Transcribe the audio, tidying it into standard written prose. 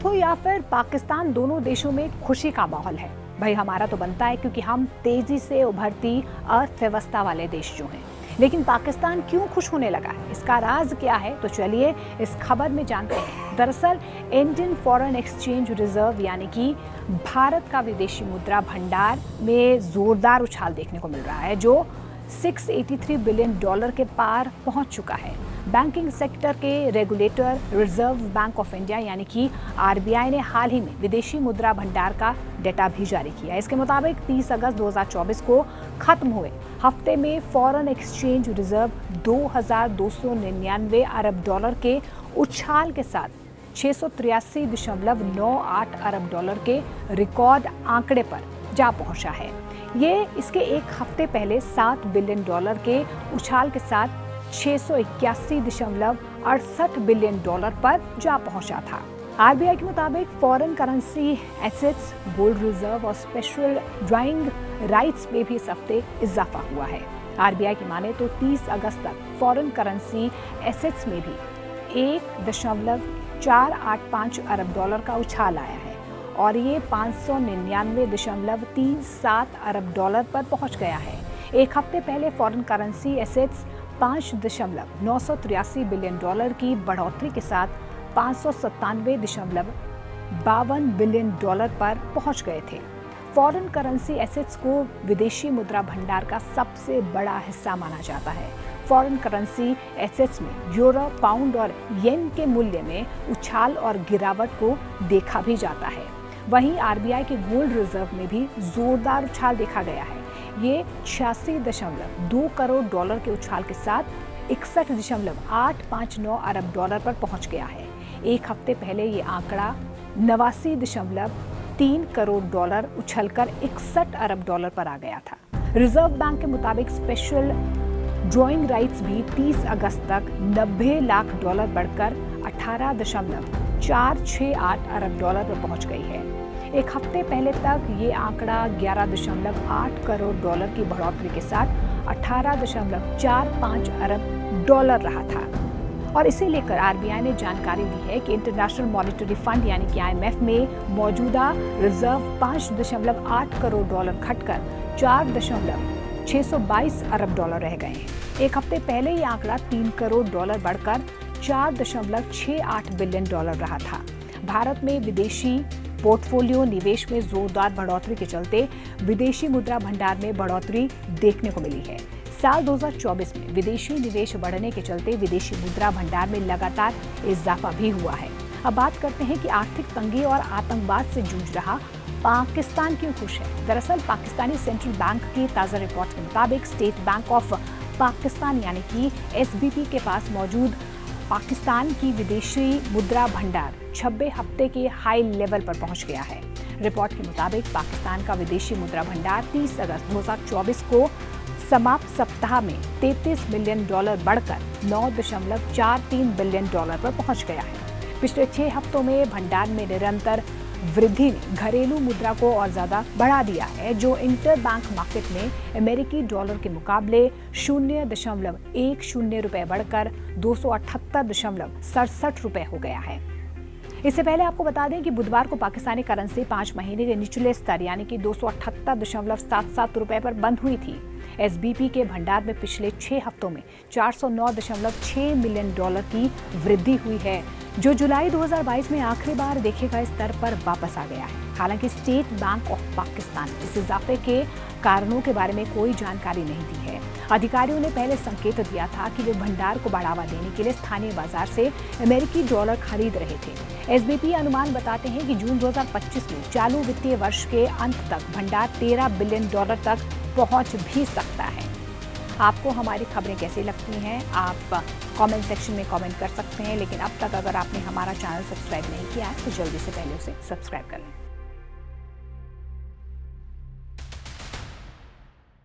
भारत हो या फिर पाकिस्तान, दोनों देशों में खुशी का माहौल है। भाई हमारा तो बनता है क्योंकि हम तेजी से उभरती अर्थव्यवस्था वाले देश जो हैं। लेकिन पाकिस्तान क्यों खुश होने लगा है, इसका राज क्या है, तो चलिए इस खबर में जानते हैं। दरअसल इंडियन फॉरेन एक्सचेंज रिजर्व यानी कि भारत का विदेशी मुद्रा भंडार में जोरदार उछाल देखने को मिल रहा है, जो $683 बिलियन के पार पहुंच चुका है। बैंकिंग सेक्टर के regulator reserve bank of India यानी कि आरबीआई ने हाल ही में विदेशी मुद्रा भंडार का डेटा भी जारी किया। इसके मुताबिक 30 अगस्त 2024 को खत्म हुए हफ्ते में फॉरेन एक्सचेंज रिजर्व $2,299 अरब के उछाल के साथ $683.98 अरब के रिकॉर्ड आंकड़े पर जा पहुंचा है। ये इसके एक हफ्ते पहले $7 बिलियन के उछाल के साथ $681.68 बिलियन पर जा पहुंचा था। आरबीआई के मुताबिक foreign currency assets, gold reserve और स्पेशल ड्राइंग राइट्स में भी इस हफ्ते इजाफा हुआ है। आरबीआई की माने तो 30 अगस्त तक फॉरेन करेंसी एसेट्स में भी $1.485 अरब का उछाल आया है और ये $599.37 अरब पर पहुंच गया है। एक हफ्ते पहले फॉरेन करेंसी एसेट्स $5.983 बिलियन की बढ़ोतरी के साथ $597.52 बिलियन पर पहुंच गए थे। फॉरेन करेंसी एसेट्स को विदेशी मुद्रा भंडार का सबसे बड़ा हिस्सा माना जाता है। फॉरेन करेंसी एसेट्स में यूरो, पाउंड और येन के मूल्य में उछाल और गिरावट को देखा भी जाता है। वहीं आरबीआई के गोल्ड रिजर्व में भी जोरदार उछाल देखा गया है। ये $86.2 करोड़ के उछाल के साथ $61.859 अरब पर पहुंच गया है। एक हफ्ते पहले ये आंकड़ा $89.3 करोड़ उछलकर $61 अरब पर आ गया था। रिजर्व बैंक के मुताबिक स्पेशल ड्राइंग राइट्स भी 30 अगस्त तक $90 लाख बढ़कर $18.468 अरब पर पहुंच गई है। एक हफ्ते पहले तक ये आंकड़ा $11.8 करोड़ की बढ़ोतरी के साथ $18.45 अरब रहा था। और इसे लेकर आरबीआई ने जानकारी दी है कि इंटरनेशनल मॉनेटरी फंड यानी कि आईएमएफ में मौजूदा रिजर्व $5.8 करोड़ घटकर $4.622 अरब रह गए हैं। एक हफ्ते पहले ये आंकड़ा $3 करोड़ बढ़कर $4.68 बिलियन रहा था। भारत में विदेशी पोर्टफोलियो निवेश में जोरदार बढ़ोतरी के चलते विदेशी मुद्रा भंडार में बढ़ोतरी देखने को मिली है। साल 2024 में विदेशी निवेश बढ़ने के चलते विदेशी मुद्रा भंडार में लगातार इजाफा भी हुआ है। अब बात करते हैं कि आर्थिक तंगी और आतंकवाद से जूझ रहा पाकिस्तान क्यों खुश है। दरअसल पाकिस्तानी सेंट्रल बैंक की ताज़ा रिपोर्ट के मुताबिक स्टेट बैंक ऑफ पाकिस्तान यानी कि एसबीपी के पास मौजूद पाकिस्तान की विदेशी मुद्रा भंडार 26 हफ्ते के हाई लेवल पर पहुंच गया है। रिपोर्ट के मुताबिक पाकिस्तान का विदेशी मुद्रा भंडार 30 अगस्त 2024 को समाप्त सप्ताह में $33 बिलियन बढ़कर $9.43 बिलियन पर पहुंच गया है। पिछले 6 हफ्तों में भंडार में निरंतर वृद्धि ने घरेलू मुद्रा को और ज्यादा बढ़ा दिया है, जो इंटर बैंक मार्केट में अमेरिकी डॉलर के मुकाबले 0.10 रुपए बढ़कर $278.67 हो गया है। इससे पहले आपको बता दें कि बुधवार को पाकिस्तानी करेंसी 5 महीने के निचले स्तर यानी कि $278.77 रुपए पर बंद हुई थी। एसबीपी के भंडार में पिछले 6 हफ्तों में $409.6 मिलियन की वृद्धि हुई है, जो जुलाई 2022 में आखिरी बार देखे गए स्तर पर वापस आ गया है। हालांकि स्टेट बैंक ऑफ पाकिस्तान इस इजाफे के कारणों के बारे में कोई जानकारी नहीं दी है। अधिकारियों ने पहले संकेत दिया था कि वे भंडार को बढ़ावा देने के लिए स्थानीय बाजार से अमेरिकी डॉलर खरीद रहे थे। एसबीपी अनुमान बताते हैं कि जून 2025 में चालू वित्तीय वर्ष के अंत तक भंडार $13 बिलियन तक पहुंच भी सकता है। आपको हमारी खबरें कैसी लगती हैं, आप कमेंट सेक्शन में कमेंट कर सकते हैं। लेकिन अब तक अगर आपने हमारा चैनल सब्सक्राइब नहीं किया है तो जल्दी से पहले उसे सब्सक्राइब कर लें।